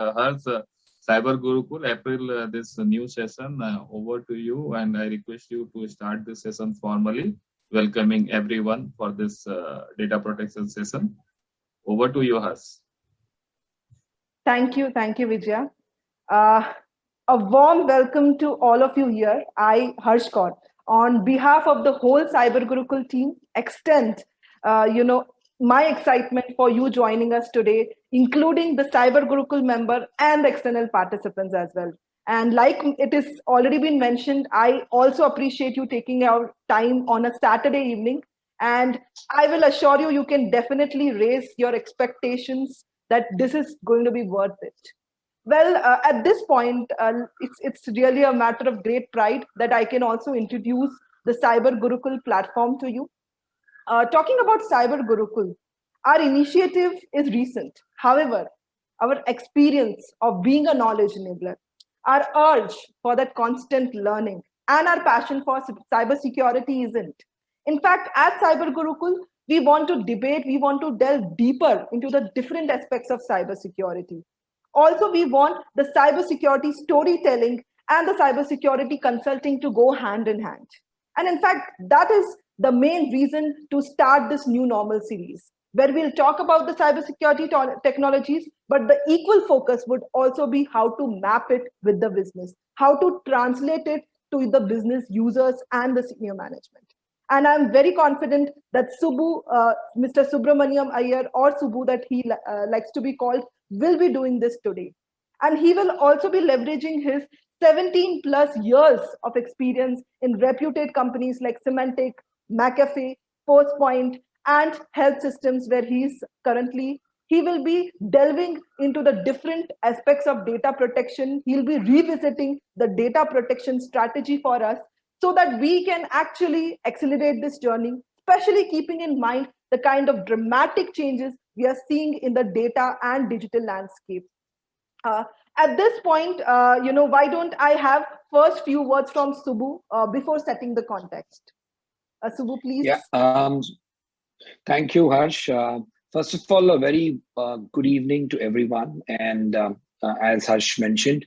Hers, Cyber Gurukul, April, this new session. Over to you, and I request you to start this session formally, welcoming everyone for this data protection session. Over to you, Hers. Thank you, Vijaya. Uh, a warm welcome to all of you here. I, Harsh Kaur, on behalf of the whole Cyber Gurukul team, extend, my excitement for you joining us today, including the Cyber Gurukul member and external participants as well. And like it is already been mentioned, I also appreciate you taking our time on a Saturday evening. And I will assure you, you can definitely raise your expectations that this is going to be worth it. Well, at this point, it's really a matter of great pride that I can also introduce the Cyber Gurukul platform to you. Talking about Cyber Gurukul, our initiative is recent. However, our experience of being a knowledge enabler, our urge for that constant learning, and our passion for cybersecurity isn't. In fact, at Cyber Gurukul, we want to debate, we want to delve deeper into the different aspects of cybersecurity. Also, we want the cybersecurity storytelling and the cybersecurity consulting to go hand in hand. And in fact, that is the main reason to start this new normal series, where we'll talk about the cybersecurity technologies, but the equal focus would also be how to map it with the business, how to translate it to the business users and the senior management. And I'm very confident that Subbu, Mr. Subramaniyam Iyer, or Subbu that he likes to be called, will be doing this today. And he will also be leveraging his 17 plus years of experience in reputed companies like Symantec, McAfee, Postpoint, and health systems where he's currently. He will be delving into the different aspects of data protection. He'll be revisiting the data protection strategy for us so that we can actually accelerate this journey, especially keeping in mind the kind of dramatic changes we are seeing in the data and digital landscape. Uh, at this point, why don't I have first few words from Subbu before setting the context? Subbu, please. Yeah, thank you, Harsh. First of all, a very good evening to everyone. And as Harsh mentioned,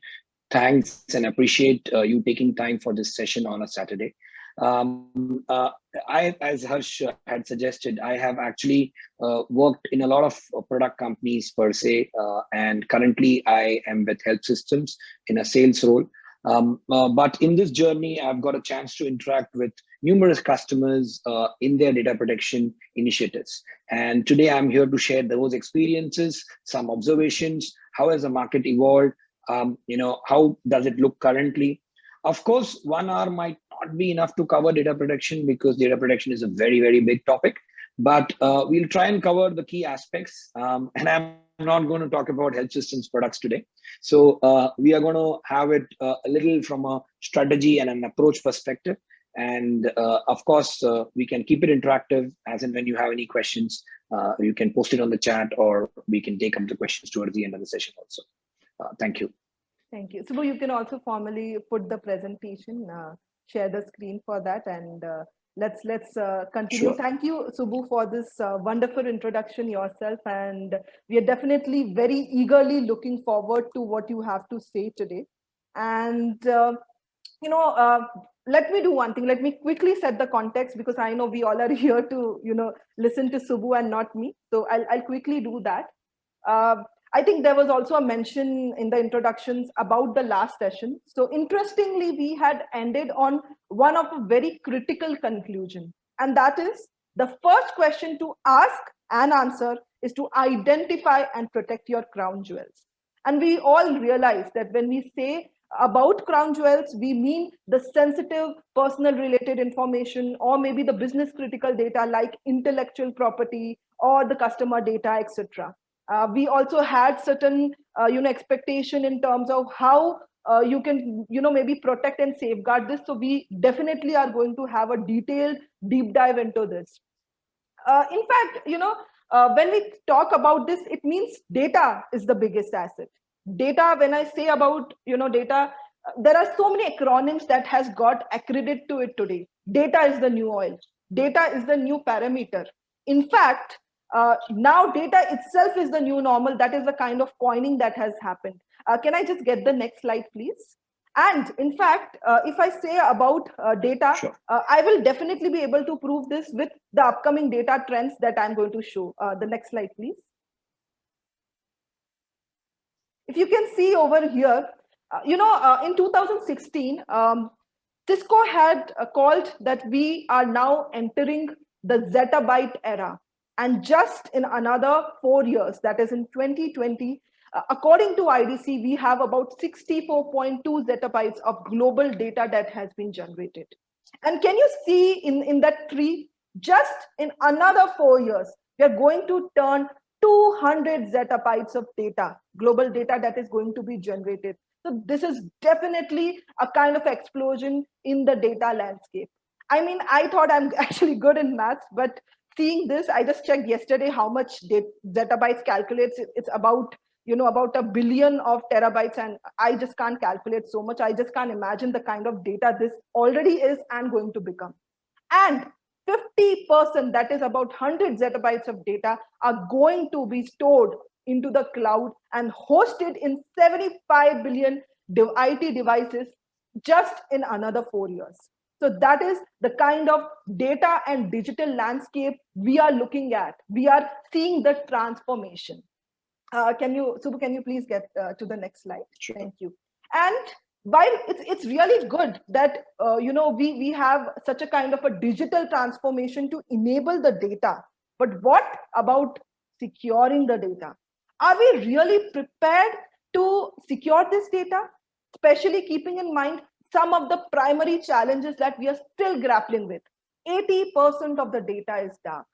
thanks and appreciate you taking time for this session on a Saturday. As Harsh had suggested, I have actually worked in a lot of product companies per se, and currently I am with Health Systems in a sales role. But in this journey, I've got a chance to interact with numerous customers in their data protection initiatives. And today I'm here to share those experiences, some observations, how has the market evolved, how does it look currently. Of course, 1 hour might not be enough to cover data protection because data protection is a very, very big topic. But we'll try and cover the key aspects. And I'm not going to talk about health systems products today. So we are going to have it a little from a strategy and an approach perspective. And of course, we can keep it interactive, as in when you have any questions, you can post it on the chat, or we can take up the questions towards the end of the session also. Thank you. Thank you. Subbu, you can also formally put the presentation, share the screen for that, and let's continue. Sure. Thank you, Subbu, for this wonderful introduction yourself, and we are definitely very eagerly looking forward to what you have to say today. And let me do one thing. Let me quickly set the context, because I know we all are here to listen to Subbu and not me. So I'll quickly do that. I think there was also a mention in the introductions about the last session. So interestingly, we had ended on one of a very critical conclusion. And that is, the first question to ask and answer is to identify and protect your crown jewels. And we all realize that when we say about crown jewels, we mean the sensitive personal related information, or maybe the business critical data like intellectual property or the customer data, etc. We also had certain expectation in terms of how you can maybe protect and safeguard this. So we definitely are going to have a detailed deep dive into this. In fact, when we talk about this, it means data is the biggest asset. Data, when I say about data, there are so many acronyms that has got accredited to it today. Data is the new oil. Data is the new parameter. In fact, Now data itself is the new normal. That is the kind of coining that has happened. Can I just get the next slide, please? And in fact, if I say about data, Sure. I will definitely be able to prove this with the upcoming data trends that I'm going to show. The next slide, please. If you can see over here, in 2016, Cisco had called that we are now entering the zettabyte era. And just in another 4 years, that is in 2020, according to IDC, we have about 64.2 zettabytes of global data that has been generated. And can you see in that tree, just in another 4 years, we are going to turn 200 zettabytes of data, global data that is going to be generated. So this is definitely a kind of explosion in the data landscape. I mean, I thought I'm actually good in maths, but seeing this, I just checked yesterday how much zettabytes calculates. It's about, about a billion of terabytes, and I just can't calculate so much. I just can't imagine the kind of data this already is and going to become. And 50%, that is about 100 zettabytes of data, are going to be stored into the cloud and hosted in 75 billion IT devices just in another 4 years. So that is the kind of data and digital landscape we are looking at. We are seeing the transformation. Subbu, can you please get to the next slide? Sure. Thank you. And while it's really good that we have such a kind of a digital transformation to enable the data, but what about securing the data? Are we really prepared to secure this data, especially keeping in mind some of the primary challenges that we are still grappling with? 80% of the data is dark,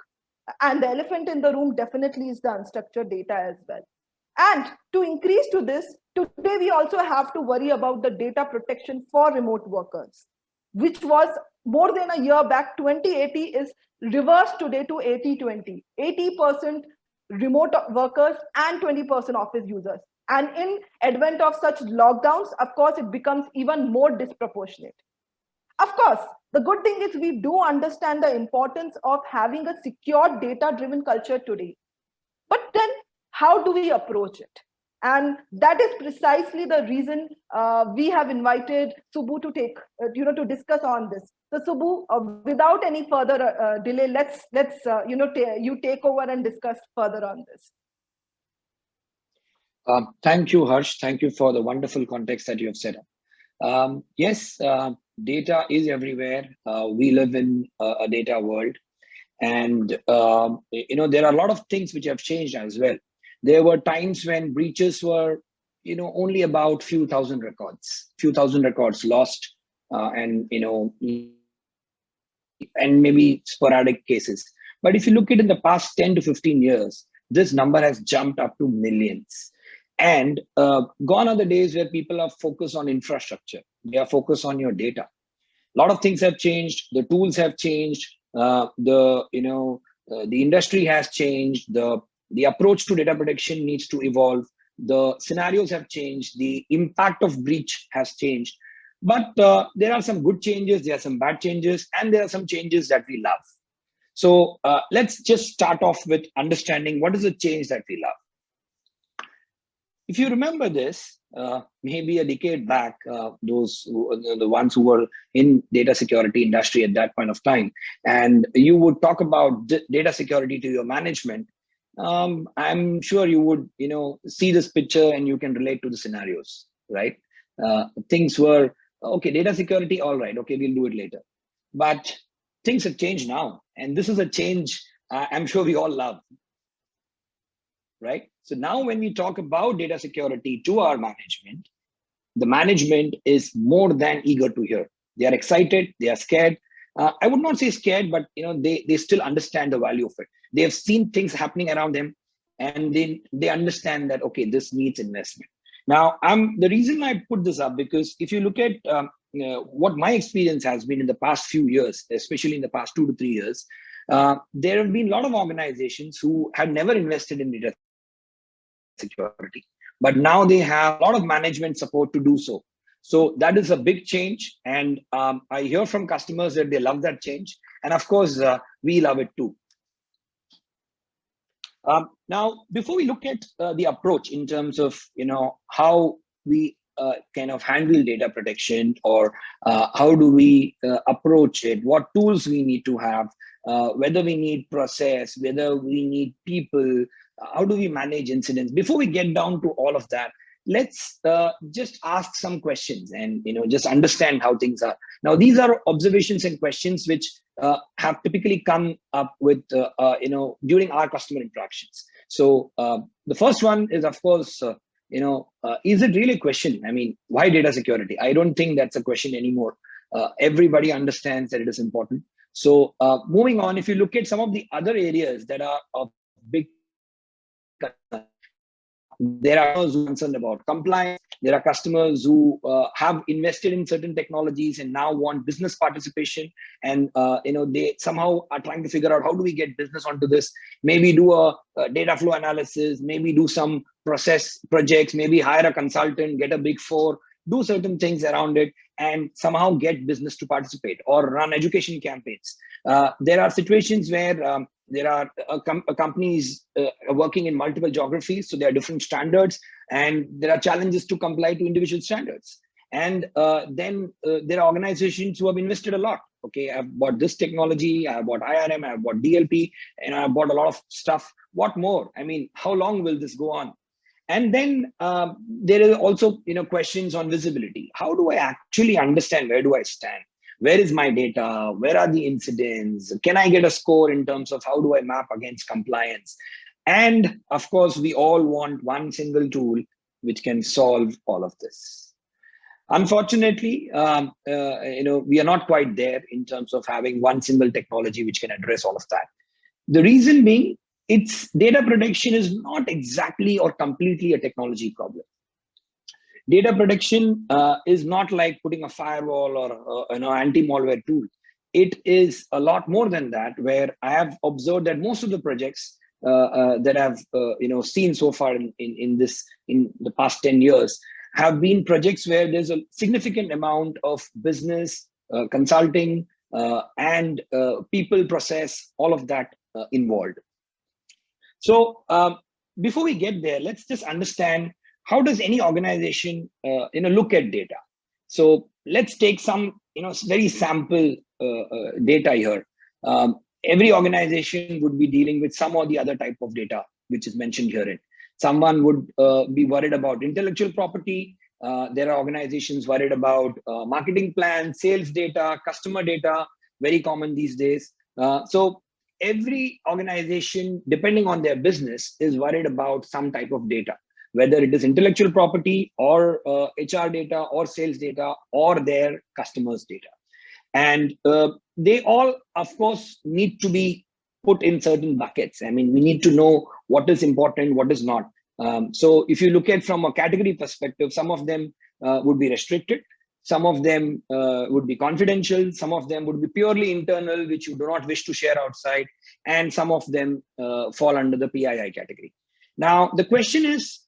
and the elephant in the room definitely is the unstructured data as well. And to increase to this, today we also have to worry about the data protection for remote workers, which was more than a year back. 2080 is reversed today to 80-20. 80% remote workers and 20% office users. And in advent of such lockdowns, of course, it becomes even more disproportionate. Of course, the good thing is we do understand the importance of having a secure data-driven culture today. But then how do we approach it? And that is precisely the reason we have invited Subbu to to discuss on this. So Subbu, without any further delay, let's you take over and discuss further on this. Thank you, Harsh. Thank you for the wonderful context that you have set up. Yes, data is everywhere. We live in a data world, and there are a lot of things which have changed as well. There were times when breaches were, only about few thousand records lost, and maybe sporadic cases. But if you look at in the past 10 to 15 years, this number has jumped up to millions. And gone are the days where people are focused on infrastructure. They are focused on your data. A lot of things have changed. The tools have changed. The industry has changed. The approach to data protection needs to evolve. The scenarios have changed. The impact of breach has changed. But there are some good changes. There are some bad changes, and there are some changes that we love. So let's just start off with understanding what is the change that we love. If you remember this, maybe a decade back, the ones who were in data security industry at that point of time, and you would talk about data security to your management, I'm sure you would, see this picture and you can relate to the scenarios, right? Things were, okay, data security, all right, okay, we'll do it later. But things have changed now, and this is a change I'm sure we all love. Right? So now when we talk about data security to our management, the management is more than eager to hear. They are excited, they are scared. I would not say scared, but they still understand the value of it. They have seen things happening around them, and they understand that, okay, this needs investment. Now, the reason I put this up, because if you look at what my experience has been in the past few years, especially in the past 2 to 3 years, there have been a lot of organizations who had never invested in data security, but now they have a lot of management support to do so. So that is a big change, and I hear from customers that they love that change, and of course we love it too. Now, before we look at the approach in terms of how we kind of handle data protection, or how do we approach it, what tools we need to have, whether we need process, whether we need people, how do we manage incidents? Before we get down to all of that, let's just ask some questions and just understand how things are. Now, these are observations and questions which have typically come up with during our customer interactions. So the first one is, of course, is it really a question? I mean, why data security? I don't think that's a question anymore. Everybody understands that it is important. So moving on, if you look at some of the other areas that are of big concern, there are customers who are concerned about compliance. There are customers who have invested in certain technologies and now want business participation. And they somehow are trying to figure out, how do we get business onto this? Maybe do a data flow analysis, maybe do some process projects, maybe hire a consultant, get a big four, do certain things around it, and somehow get business to participate, or run education campaigns. There are situations where there are companies working in multiple geographies, so there are different standards, and there are challenges to comply to individual standards. And then there are organizations who have invested a lot. Okay, I've bought this technology, I've bought IRM, I've bought DLP, and I've bought a lot of stuff. What more? I mean, how long will this go on? And then there are also questions on visibility. How do I actually understand where do I stand? Where is my data? Where are the incidents? Can I get a score in terms of how do I map against compliance? And of course, we all want one single tool which can solve all of this. Unfortunately, we are not quite there in terms of having one single technology which can address all of that. The reason being, data protection is not exactly or completely a technology problem. Data protection is not like putting a firewall or anti-malware tool. It is a lot more than that, where I have observed that most of the projects that I've seen so far in the past 10 years have been projects where there's a significant amount of business, consulting, and people, process, all of that involved. So before we get there, let's just understand, how does any organization look at data? So let's take some very sample data here. Every organization would be dealing with some or the other type of data which is mentioned herein. Someone would be worried about intellectual property. There are organizations worried about marketing plans, sales data, customer data, very common these days. So every organization, depending on their business, is worried about some type of data, whether it is intellectual property or HR data or sales data or their customers' data. And they all, of course, need to be put in certain buckets. I mean, we need to know what is important, what is not. So if you look at from a category perspective, some of them would be restricted. Some of them would be confidential. Some of them would be purely internal, which you do not wish to share outside. And some of them fall under the PII category. Now, the question is,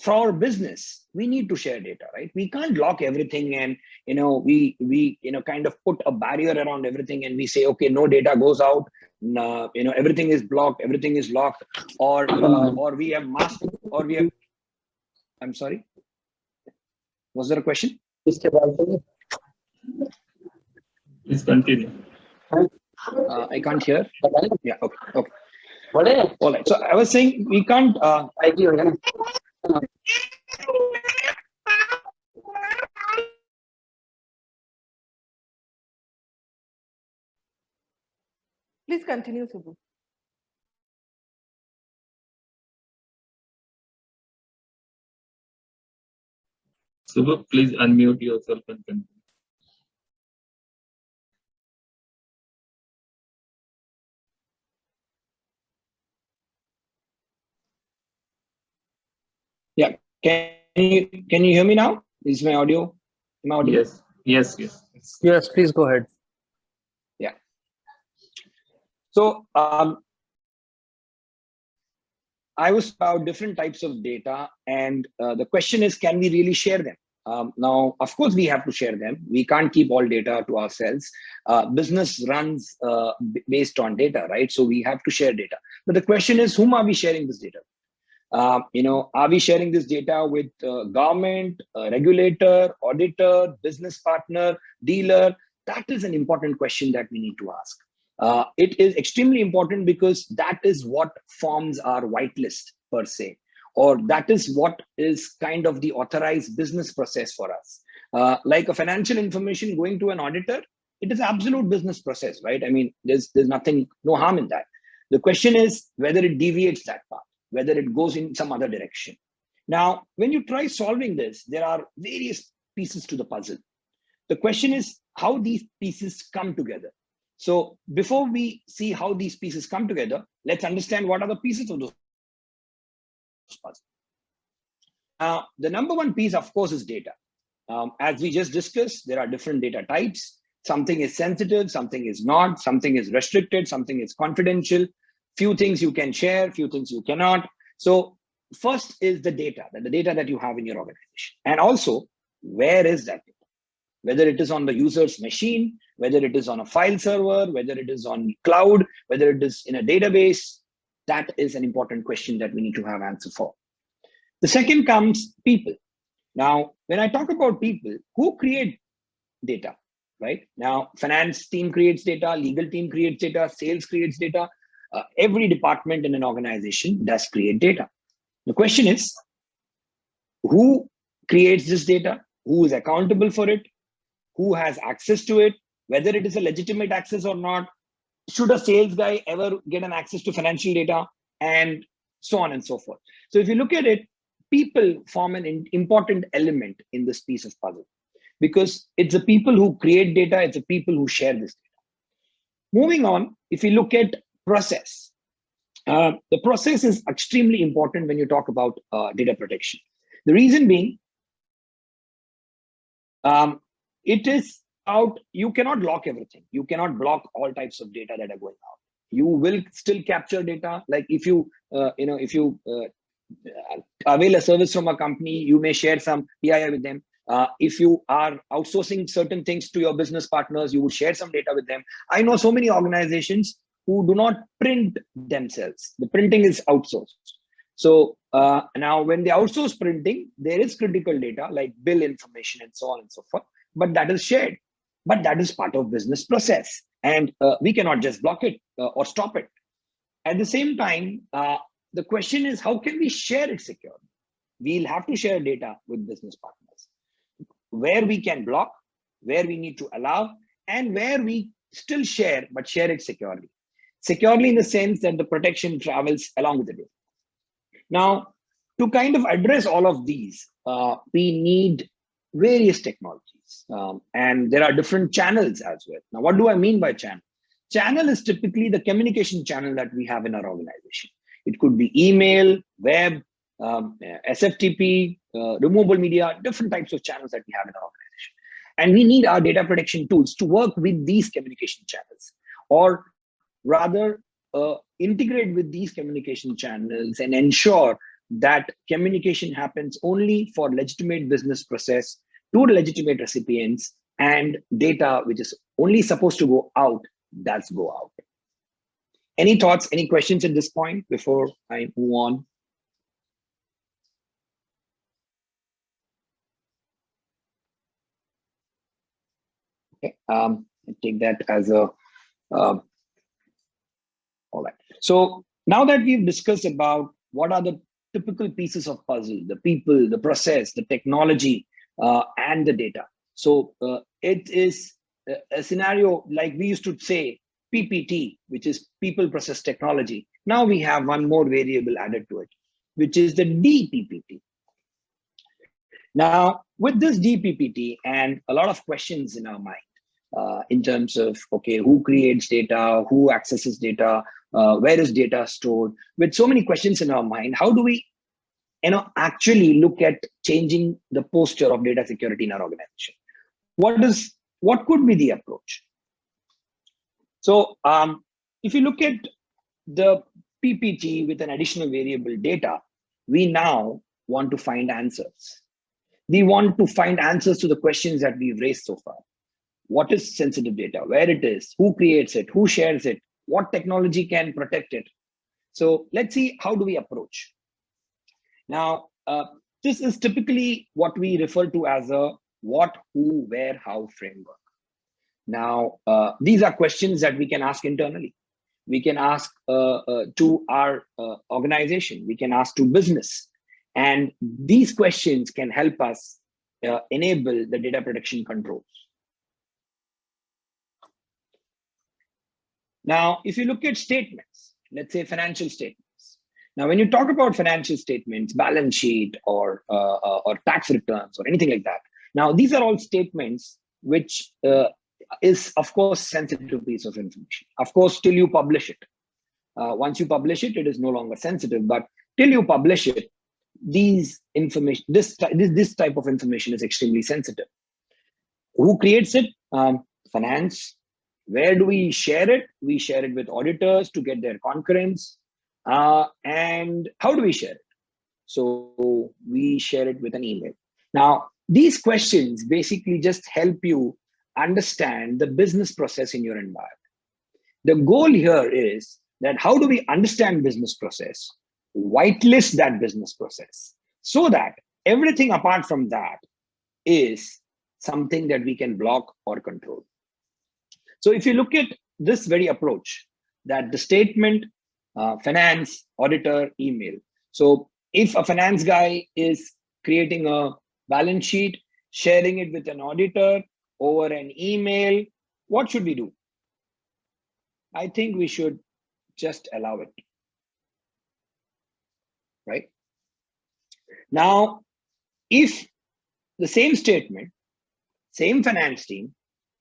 for our business, we need to share data, right? We can't lock everything and, we kind of put a barrier around everything and we say, okay, no data goes out. No, everything is blocked, everything is locked, or we have masked, or we have, I'm sorry. Was there a question? Please continue. I can't hear. Yeah, okay. All right. So I was saying we can't. Please continue, Subbu. Subbu, please unmute yourself and continue. Yeah, can you hear me now? Is my audio? Am I audible? Yes. Yes, please go ahead. Yeah. So I was about different types of data, and the question is, can we really share them? Now, of course, we have to share them. We can't keep all data to ourselves. Business runs based on data, right? So we have to share data. But the question is, whom are we sharing this data? Are we sharing this data with government, regulator, auditor, business partner, dealer? That is an important question that we need to ask. It is extremely important because that is what forms our whitelist per se, or that is what is kind of the authorized business process for us. Like a financial information going to an auditor, it is absolute business process, right? I mean, there's nothing, no harm in that. The question is whether it deviates that path, whether it goes in some other direction. Now, when you try solving this, there are various pieces to the puzzle. The question is how these pieces come together. So before we see how these pieces come together, let's understand what are the pieces of those puzzles. Now, the number one piece, of course, is data. As we just discussed, there are different data types. Something is sensitive, something is not, something is restricted, something is confidential. Few things you can share, few things you cannot. So first is the data that you have in your organization. And also, where is that data? Whether it is on the user's machine, whether it is on a file server, whether it is on cloud, whether it is in a database, that is an important question that we need to have answer for. The second comes people. Now, when I talk about people, who create data, right? Now, finance team creates data, legal team creates data, sales creates data. Every department in an organization does create data. The question is, who creates this data? Who is accountable for it? Who has access to it? Whether it is a legitimate access or not? Should a sales guy ever get an access to financial data? And so on and so forth. So if you look at it, people form an important element in this piece of puzzle, because it's the people who create data, it's the people who share this data. Moving on, if you look at process, the process is extremely important when you talk about data protection. The reason being, it is out, you cannot block everything. You cannot block all types of data that are going out. You will still capture data. Like if you, avail a service from a company, you may share some PII with them. If you are outsourcing certain things to your business partners, you would share some data with them. I know so many organizations who do not print themselves. The printing is outsourced. So now when they outsource printing, there is critical data like bill information and so on and so forth, but that is shared. But that is part of business process. And we cannot just block it or stop it. At the same time, the question is, how can we share it securely? We'll have to share data with business partners. Where we can block, where we need to allow, and where we still share, but share it securely. Securely in the sense that the protection travels along with the data. Now, to kind of address all of these, we need various technologies. And there are different channels as well. Now, what do I mean by channel? Channel is typically the communication channel that we have in our organization. It could be email, web, SFTP, removable media, different types of channels that we have in our organization. And we need our data protection tools to work with these communication channels, or rather integrate with these communication channels and ensure that communication happens only for legitimate business process to legitimate recipients, and data which is only supposed to go out does go out. Any thoughts, any questions at this point before I move on? Okay, I take that as a, all right. So now that we've discussed about what are the typical pieces of puzzle, the people, the process, the technology, and the data. So it is a scenario like we used to say PPT, which is people, process, technology. Now we have one more variable added to it, which is the DPPT. Now, with this DPPT and a lot of questions in our mind in terms of, okay, who creates data, who accesses data, where is data stored? With so many questions in our mind, how do we actually look at changing the posture of data security in our organization? What could be the approach? So if you look at the PPT with an additional variable data, we now want to find answers. we want to find answers to the questions that we've raised so far. What is sensitive data? Where it is? Who creates it? Who shares it? What technology can protect it? So let's see, how do we approach? Now, this is typically what we refer to as a what, who, where, how framework. Now, these are questions that we can ask internally. We can ask to our organization. We can ask to business. And these questions can help us enable the data protection controls. Now, if you look at statements, let's say financial statements. Now, when you talk about financial statements, balance sheet or tax returns or anything like that, now these are all statements which is, of course, sensitive piece of information. Of course, till you publish it. Once you publish it, it is no longer sensitive. But till you publish it, these information, this type of information is extremely sensitive. Who creates it? Finance. Where do we share it? We share it with auditors to get their concurrence. And how do we share it? So we share it with an email. Now, these questions basically just help you understand the business process in your environment. The goal here is that how do we understand business process, whitelist that business process, so that everything apart from that is something that we can block or control. So if you look at this very approach, that the statement, finance, auditor, email. So if a finance guy is creating a balance sheet, sharing it with an auditor over an email, what should we do? I think we should just allow it, right? Now, if the same statement, same finance team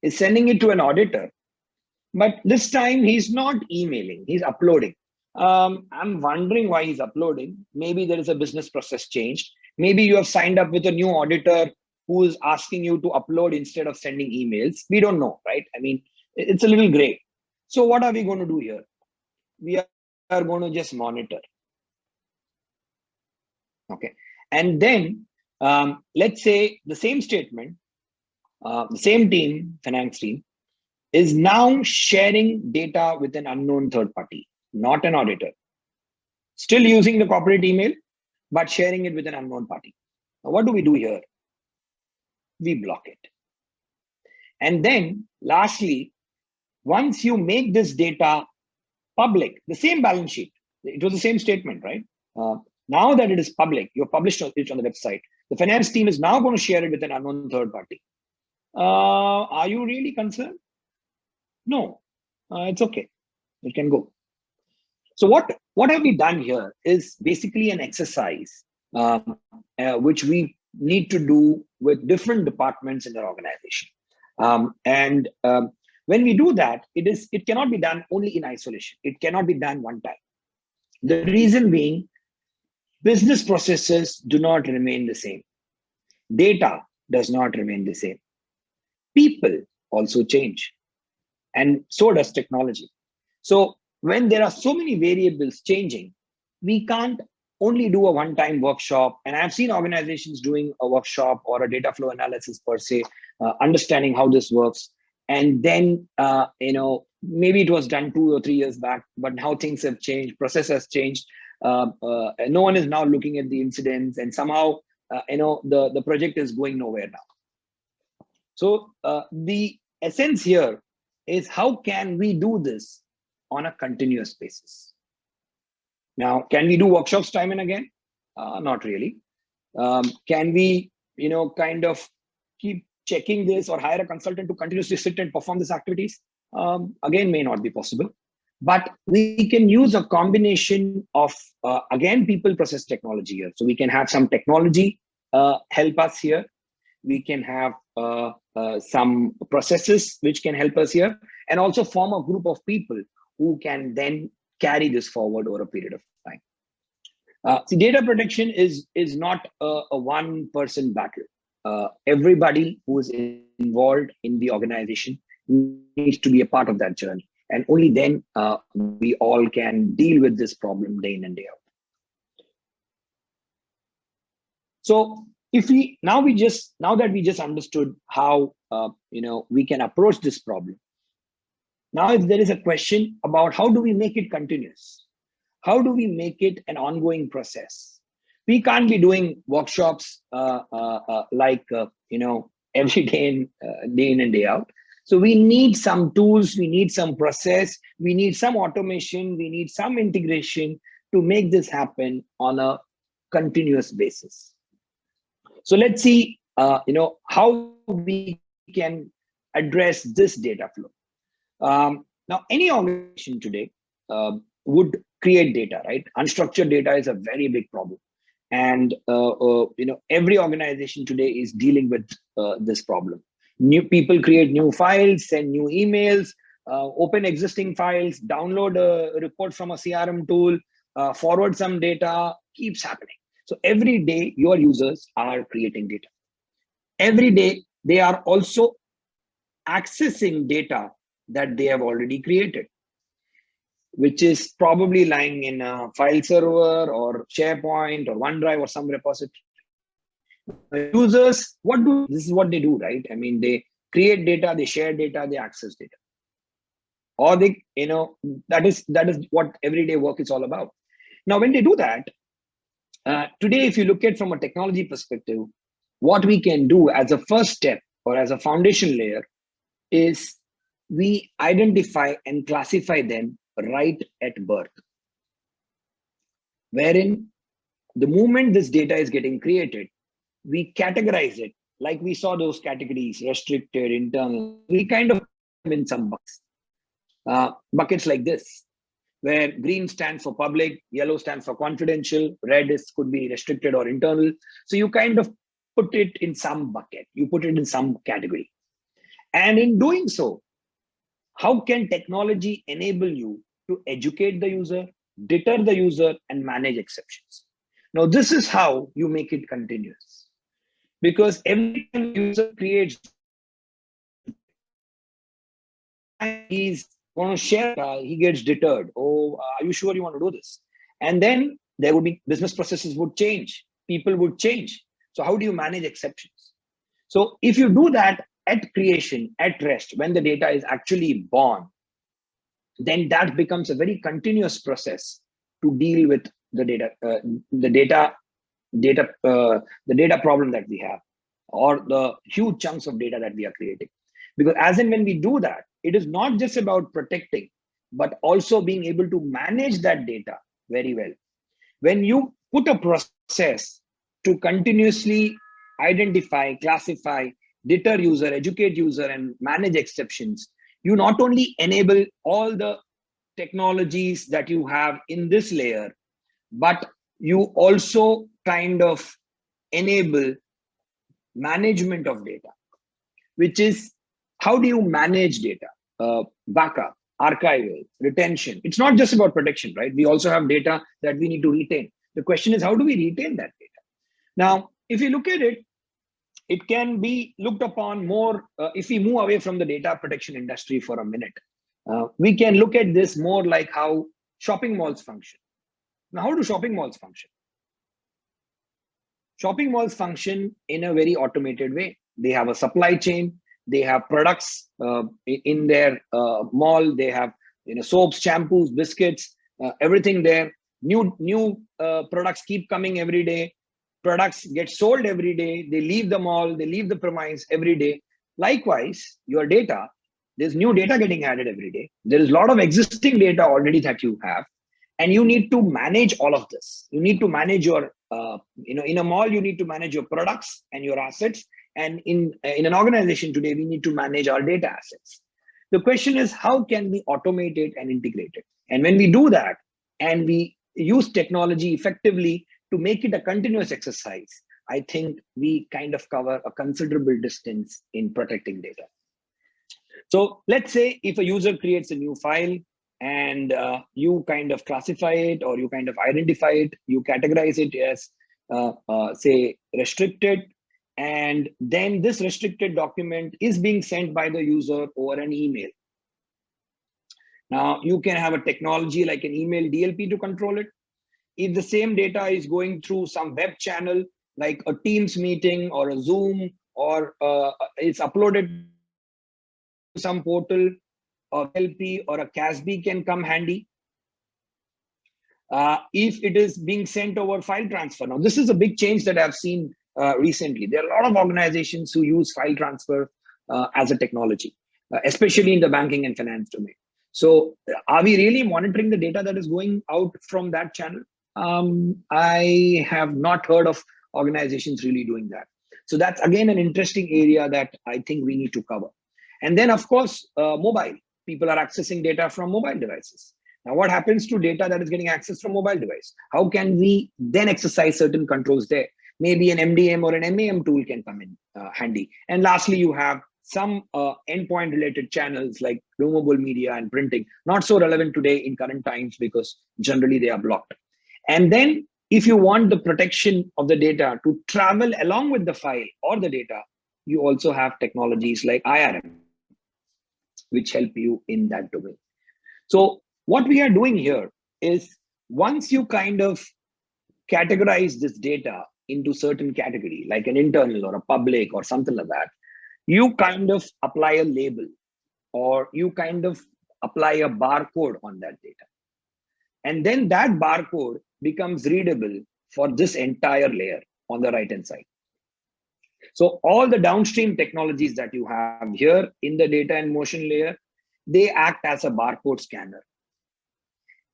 is sending it to an auditor, but this time he's not emailing, he's uploading. I'm wondering why he's uploading. Maybe there is a business process change. Maybe you have signed up with a new auditor who is asking you to upload instead of sending emails. We don't know, right? I mean, it's a little gray. So what are we going to do here? We are going to just monitor. Okay. And then let's say the same statement, the same team, finance team, is now sharing data with an unknown third party, not an auditor. Still using the corporate email, but sharing it with an unknown party. Now, what do we do here? We block it. And then lastly, once you make this data public, the same balance sheet, it was the same statement, right? Now that it is public, you've published it on the website, the finance team is now going to share it with an unknown third party. Are you really concerned? No, it's okay. It can go. So what have we done here is basically an exercise which we need to do with different departments in our organization. When we do that, it cannot be done only in isolation. It cannot be done one time. The reason being, business processes do not remain the same. Data does not remain the same. People also change, and so does technology. So when there are so many variables changing, we can't only do a one-time workshop. And I've seen organizations doing a workshop or a data flow analysis per se, understanding how this works. And then, maybe it was done 2 or 3 years back, but now things have changed, process has changed. No one is now looking at the incidents, and somehow, the project is going nowhere now. So the essence here is, how can we do this on a continuous basis? Now, can we do workshops time and again? Not really. Can we, kind of keep checking this or hire a consultant to continuously sit and perform these activities? Again, may not be possible. But we can use a combination of, again, people, process, technology here. So we can have some technology help us here. We can have some processes which can help us here, and also form a group of people who can then carry this forward over a period of time. See, data protection is not a one-person battle. Everybody who is involved in the organization needs to be a part of that journey. And only then we all can deal with this problem day in and day out. So If we now that we just understood how we can approach this problem, now if there is a question about how do we make it continuous, how do we make it an ongoing process? We can't be doing workshops like every day in and day out. So we need some tools, we need some process, we need some automation, we need some integration to make this happen on a continuous basis. So let's see, how we can address this data flow. Now, any organization today would create data, right? Unstructured data is a very big problem, and every organization today is dealing with this problem. New people create new files, send new emails, open existing files, download a report from a CRM tool, forward some data, keeps happening. So every day your users are creating data. Every day they are also accessing data that they have already created, which is probably lying in a file server or SharePoint or OneDrive or some repository. Users, this is what they do, right? I mean, they create data, they share data, they access data. Or they, that is what everyday work is all about. Now, when they do that, today, if you look at from a technology perspective, what we can do as a first step or as a foundation layer is we identify and classify them right at birth, wherein the moment this data is getting created, we categorize it like we saw those categories: restricted, internal. We kind of put them in some buckets like this, where green stands for public, yellow stands for confidential, red could be restricted or internal. So you kind of put it in some bucket, you put it in some category. And in doing so, how can technology enable you to educate the user, deter the user, and manage exceptions? Now, this is how you make it continuous. Because every time the user creates, he's going to share, he gets deterred. Oh, are you sure you want to do this? And then there would be business processes would change, people would change. So how do you manage exceptions? So if you do that at creation, at rest, when the data is actually born, then that becomes a very continuous process to deal with the data problem that we have, or the huge chunks of data that we are creating. Because as and when we do that, it is not just about protecting, but also being able to manage that data very well. When you put a process to continuously identify, classify, deter user, educate user, and manage exceptions, you not only enable all the technologies that you have in this layer, but you also kind of enable management of data, which is how do you manage data, backup, archival, retention. It's not just about protection, right? We also have data that we need to retain. The question is, how do we retain that data? Now, if you look at it, it can be looked upon more, if we move away from the data protection industry for a minute, we can look at this more like how shopping malls function. Now, how do shopping malls function? Shopping malls function in a very automated way. They have a supply chain, they have products in their mall, they have soaps, shampoos, biscuits, everything there. New products keep coming every day. Products get sold every day. They leave the mall, they leave the premise every day. Likewise, your data, there's new data getting added every day. There is a lot of existing data already that you have, and you need to manage all of this. You need to manage your, in a mall, you need to manage your products and your assets. And in an organization today, we need to manage our data assets. The question is, how can we automate it and integrate it? And when we do that, and we use technology effectively to make it a continuous exercise, I think we kind of cover a considerable distance in protecting data. So let's say if a user creates a new file and you kind of classify it, or you kind of identify it, you categorize it as, say, restricted. And then this restricted document is being sent by the user over an email. Now, you can have a technology like an email DLP to control it. If the same data is going through some web channel, like a Teams meeting or a Zoom, or it's uploaded to some portal, a VLP or a CASB can come handy. If it is being sent over file transfer. Now, this is a big change that I've seen recently. There are a lot of organizations who use file transfer as a technology, especially in the banking and finance domain. So are we really monitoring the data that is going out from that channel? I have not heard of organizations really doing that. So that's again an interesting area that I think we need to cover. And then of course, mobile. People are accessing data from mobile devices. Now, what happens to data that is getting access from mobile device? How can we then exercise certain controls there? Maybe an MDM or an MAM tool can come in handy. And lastly, you have some endpoint related channels like removable media and printing, not so relevant today in current times because generally they are blocked. And then if you want the protection of the data to travel along with the file or the data, you also have technologies like IRM, which help you in that domain. So what we are doing here is, once you kind of categorize this data into certain category, like an internal or a public or something like that, you kind of apply a label or you kind of apply a barcode on that data. And then that barcode becomes readable for this entire layer on the right-hand side. So all the downstream technologies that you have here in the data and motion layer, they act as a barcode scanner.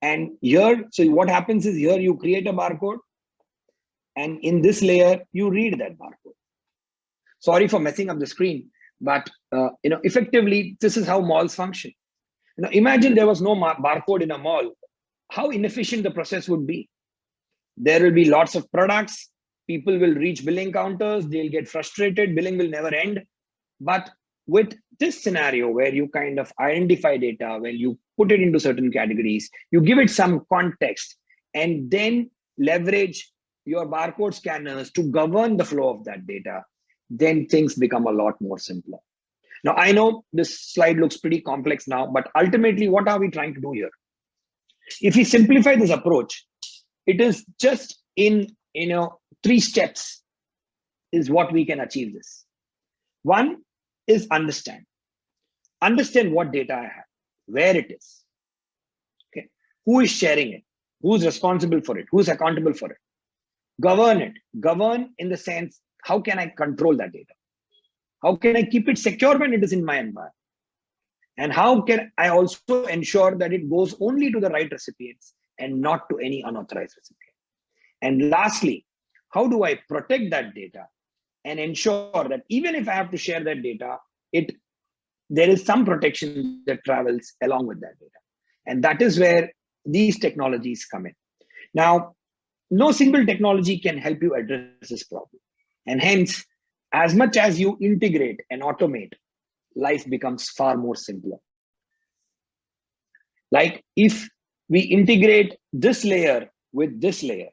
And here, so what happens is here you create a barcode, and in this layer, you read that barcode. Sorry for messing up the screen, but effectively, this is how malls function. Imagine there was no barcode in a mall. How inefficient the process would be. There will be lots of products. People will reach billing counters. They'll get frustrated. Billing will never end. But with this scenario where you kind of identify data, when you put it into certain categories, you give it some context, and then leverage your barcode scanners to govern the flow of that data, then things become a lot more simpler. Now, I know this slide looks pretty complex now, but ultimately, what are we trying to do here? If we simplify this approach, it is just in 3 steps is what we can achieve this. One is understand what data I have, where it is, okay, who is sharing it, who's responsible for it, who's accountable for it. Govern it. Govern in the sense, how can I control that data? How can I keep it secure when it is in my environment? And how can I also ensure that it goes only to the right recipients and not to any unauthorized recipient? And lastly, how do I protect that data and ensure that even if I have to share that data, there is some protection that travels along with that data. And that is where these technologies come in. Now, no single technology can help you address this problem. And hence, as much as you integrate and automate, life becomes far more simpler. Like if we integrate this layer with this layer,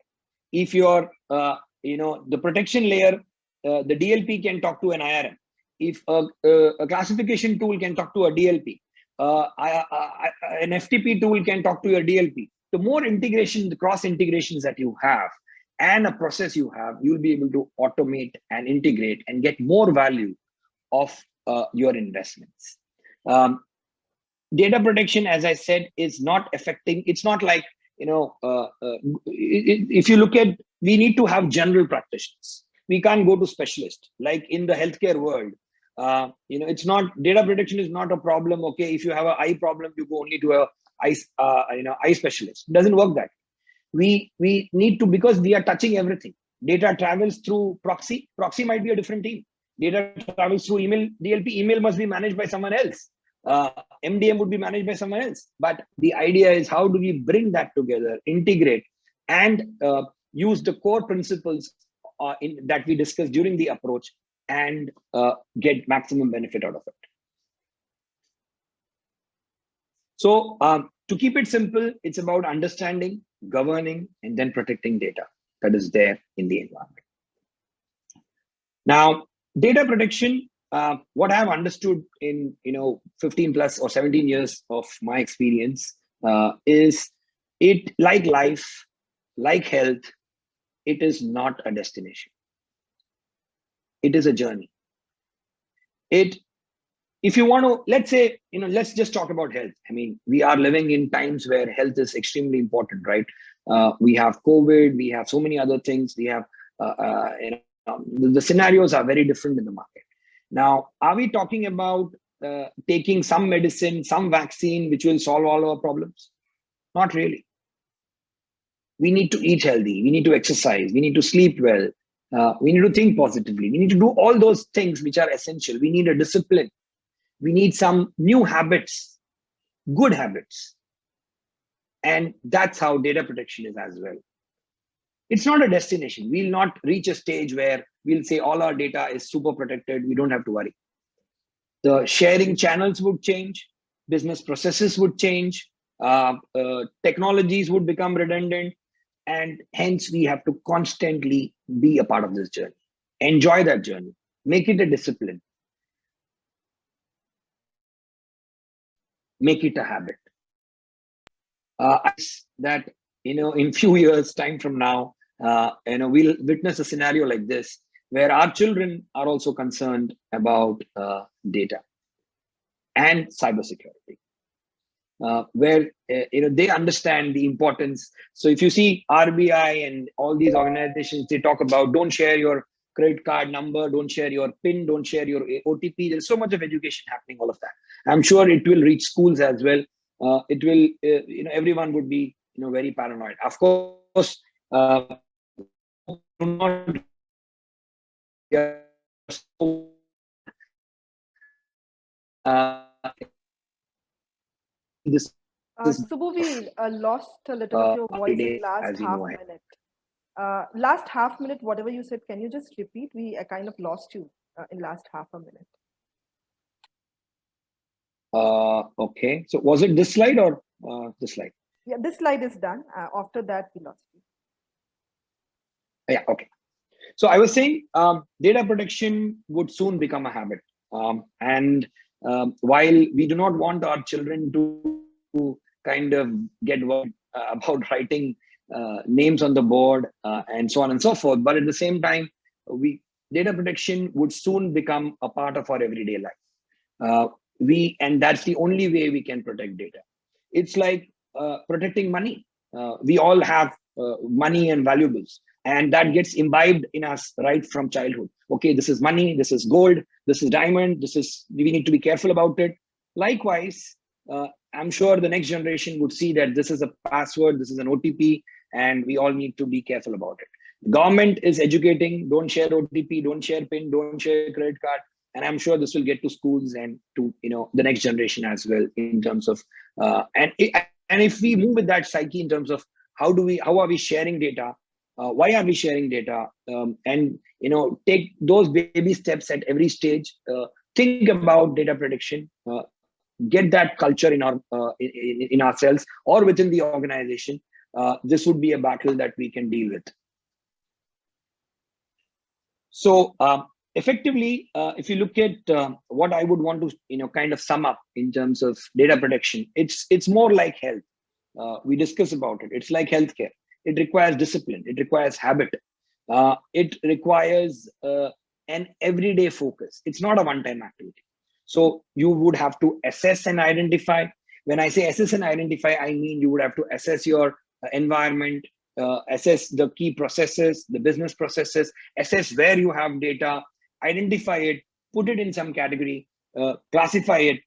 if your, the protection layer, the DLP can talk to an IRM. If a classification tool can talk to a DLP, an FTP tool can talk to your DLP. The more integration, the cross integrations that you have and a process you have, you'll be able to automate and integrate and get more value of your investments. Data protection, as I said, is not affecting, it's not like, if you look at, we need to have general practitioners. We can't go to specialists. Like in the healthcare world, it's not, data protection is not a problem. Okay, if you have an eye problem, you go only to a eye specialist. It doesn't work that. We need to, because we are touching everything. Data travels through proxy. Proxy might be a different team. Data travels through email. DLP email must be managed by someone else. MDM would be managed by someone else. But the idea is, how do we bring that together, integrate, and use the core principles that we discussed during the approach and get maximum benefit out of it. So to keep it simple, it's about understanding, governing, and then protecting data that is there in the environment. Now, data protection, what I have understood in 15 plus or 17 years of my experience is it, like life, like health, it is not a destination. it is a journey. If you want to, let's say, let's just talk about health. I mean, we are living in times where health is extremely important, right? We have COVID, we have so many other things. We have, the scenarios are very different in the market. Now, are we talking about taking some medicine, some vaccine, which will solve all our problems? Not really. We need to eat healthy. We need to exercise. We need to sleep well. We need to think positively. We need to do all those things which are essential. We need a discipline. We need some new habits, good habits. And that's how data protection is as well. It's not a destination. We'll not reach a stage where we'll say all our data is super protected. We don't have to worry. The sharing channels would change. Business processes would change. Technologies would become redundant. And hence, we have to constantly be a part of this journey. Enjoy that journey. Make it a discipline. Make it a habit. That in few years time from now, we'll witness a scenario like this where our children are also concerned about data and cybersecurity, where they understand the importance. So if you see RBI and all these organizations, they talk about don't share your credit card number, don't share your PIN, don't share your OTP. There's so much of education happening, all of that. I'm sure it will reach schools as well. It will, everyone would be, very paranoid. Of course, Subbu, we lost a little of your voice in last half minute. Last half minute, whatever you said, can you just repeat? We kind of lost you in last half a minute. Okay. So was it this slide or this slide? Yeah, this slide is done. After that, we lost you. Yeah, okay. So I was saying data protection would soon become a habit. While we do not want our children to kind of get worried about writing names on the board and so on and so forth, but at the same time, data protection would soon become a part of our everyday life. And that's the only way we can protect data. It's like protecting money. We all have money and valuables, and that gets imbibed in us right from childhood. Okay, this is money, this is gold, this is diamond, we need to be careful about it. Likewise, I'm sure the next generation would see that this is a password, this is an OTP, and we all need to be careful about it. The government is educating, don't share OTP, don't share PIN, don't share credit card. And I'm sure this will get to schools and to the next generation as well in terms of and if we move with that psyche in terms of how are we sharing data, why are we sharing data, and take those baby steps at every stage. Think about data protection. Get that culture in ourselves or within the organization. This would be a battle that we can deal with. So. Effectively, if you look at what I would want to kind of sum up in terms of data protection, it's more like health. We discuss about it. It's like healthcare. It requires discipline. It requires habit. It requires an everyday focus. It's not a one-time activity. So you would have to assess and identify. When I say assess and identify, I mean you would have to assess your environment, assess the key processes, the business processes, assess where you have data, identify it, put it in some category, classify it,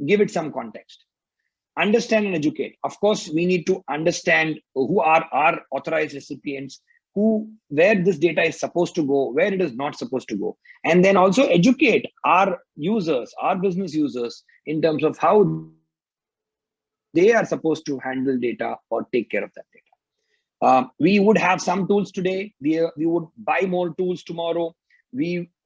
give it some context. Understand and educate. Of course, we need to understand who are our authorized recipients, where this data is supposed to go, where it is not supposed to go. And then also educate our users, our business users, in terms of how they are supposed to handle data or take care of that data. We would have some tools today. We would buy more tools tomorrow.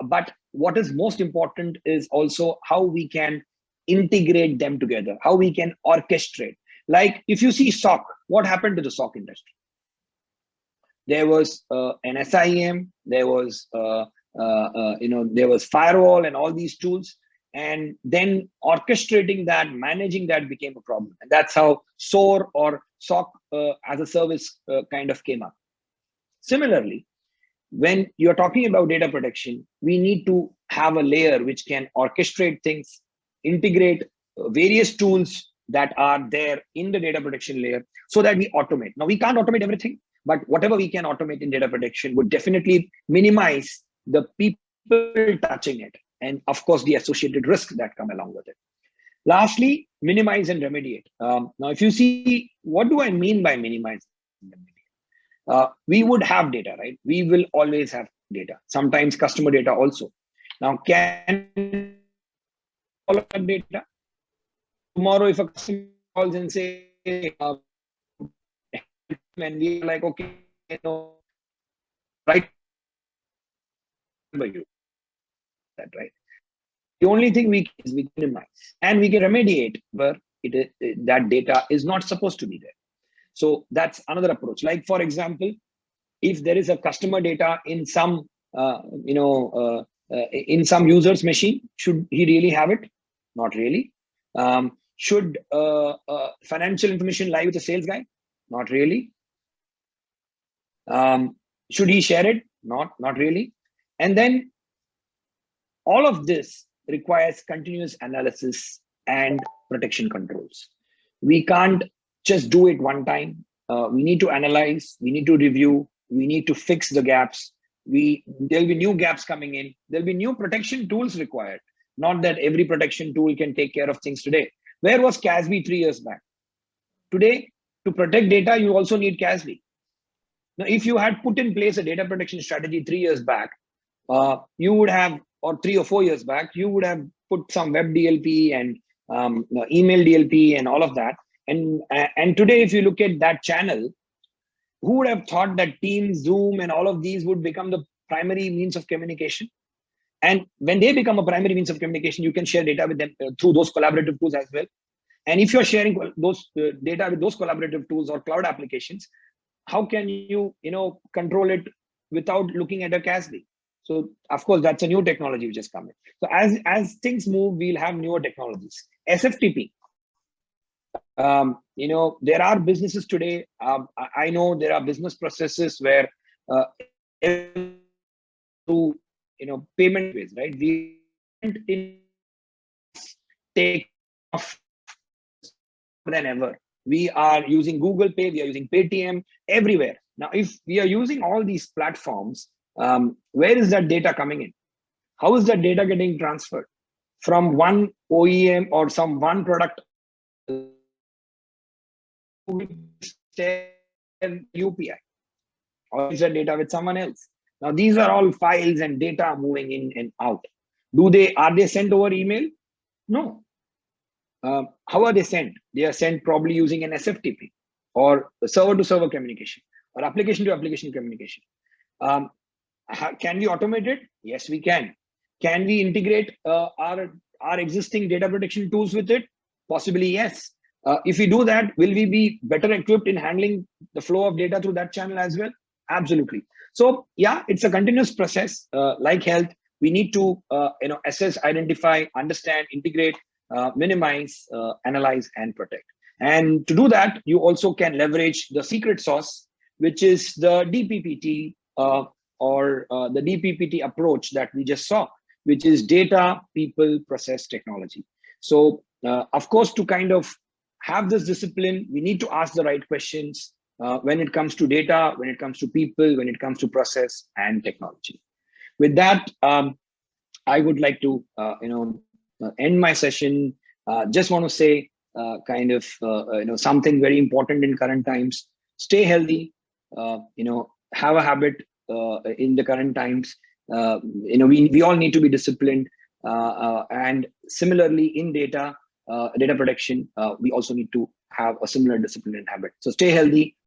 But what is most important is also how we can integrate them together, how we can orchestrate. Like if you see SOC, what happened to the SOC industry? There was an SIEM, there was there was firewall and all these tools, and then orchestrating that, managing that became a problem, and that's how SOAR or SOC as a service kind of came up. Similarly, when you're talking about data protection, we need to have a layer which can orchestrate things, integrate various tools that are there in the data protection layer so that we automate. Now, we can't automate everything, but whatever we can automate in data protection would definitely minimize the people touching it, and of course, the associated risks that come along with it. Lastly, minimize and remediate. Now, if you see, what do I mean by minimize and remediate? We would have data, right? We will always have data, sometimes customer data also. Now, can all of that data? Tomorrow, if a customer calls and say, and we're like, okay, right, you that, right? The only thing we can minimize and we can remediate where that data is not supposed to be there. So that's another approach. Like, for example, if there is a customer data in some, in some user's machine, should he really have it? Not really. Should financial information lie with a sales guy? Not really. Should he share it? Not really. And then all of this requires continuous analysis and protection controls. We can't just do it one time. We need to analyze, we need to review, we need to fix the gaps. There'll be new gaps coming in. There'll be new protection tools required. Not that every protection tool can take care of things today. Where was CASB 3 years back? Today, to protect data, you also need CASB. Now, if you had put in place a data protection strategy 3 years back, you would have, or 3 or 4 years back, you would have put some web DLP and email DLP and all of that. And today, if you look at that channel, who would have thought that Teams, Zoom, and all of these would become the primary means of communication? And when they become a primary means of communication, you can share data with them through those collaborative tools as well. And if you're sharing those data with those collaborative tools or cloud applications, how can you, control it without looking at a CASB? So, of course, that's a new technology which is coming. So as things move, we'll have newer technologies. SFTP. There are businesses today. I know there are business processes where through payment ways, right? We take off than ever. We are using Google Pay, we are using Paytm everywhere. Now, if we are using all these platforms, where is that data coming in? How is that data getting transferred from one OEM or some one product UPI, or is that data with someone else? Now, these are all files and data moving in and out. Are they sent over email? No. How are they sent? They are sent probably using an SFTP or server-to-server communication or application-to-application communication. Can we automate it? Yes, we can. Can we integrate our existing data protection tools with it? Possibly, yes. If we do that, will we be better equipped in handling the flow of data through that channel as well? Absolutely. So, yeah, it's a continuous process. Like health, we need to assess, identify, understand, integrate, minimize, analyze, and protect. And to do that, you also can leverage the secret sauce, which is the DPPT or the DPPT approach that we just saw, which is data, people, process, technology. So, of course, to kind of have this discipline, we need to ask the right questions when it comes to data, when it comes to people, when it comes to process and technology. With that, I would like to end my session. Just want to say something very important in current times. Stay healthy. Have a habit in the current times. We all need to be disciplined. And similarly, in data protection, we also need to have a similar discipline and habit. So stay healthy.